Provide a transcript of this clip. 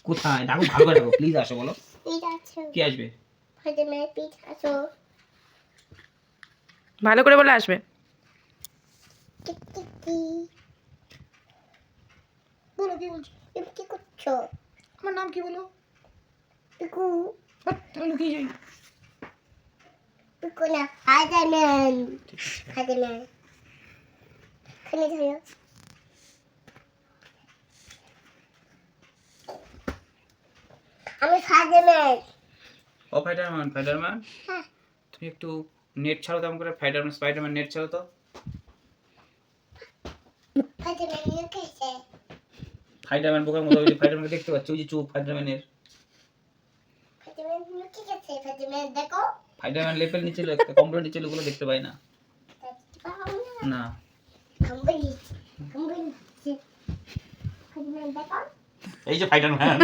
কোথায় ডাকো, ভালো করে ডাকো, প্লিজ আসো, বলো কে আসবে। ভালো করে বলে আসবে। বলো কি বলছো, কি করছো? আমার নাম কি বলো? পিকু। তাহলে লুকিয়ে যাই। পিকু না, ফাদারম্যান। ফাদারম্যান এখানে ধরো। আমি ফাদারম্যান। ও ফাইডারম্যান, ফাইডারম্যান হ্যাঁ। তুমি একটু নেট ছাড়ো তেমন করে, ফাইডারম্যান স্পাইডারম্যান নেট ছাড়ো তো। ফাদারম্যান লুকিয়েছে। ফাইডারম্যান বোকার মতো, ওই যে ফাইডারম্যান দেখতে পাচ্ছ, ওই যে চোখ ফাইডারম্যানের। ফাদারম্যান লুকিয়েছে। ফাদারম্যান দেখো। ফাইডারম্যান লেপের নিচে, কম্পিউটার নিচে ওগুলো দেখতে পাই না। না কম্বলি কম্বলি। ফাদারম্যান দেখো। এই যে ফাইডারম্যান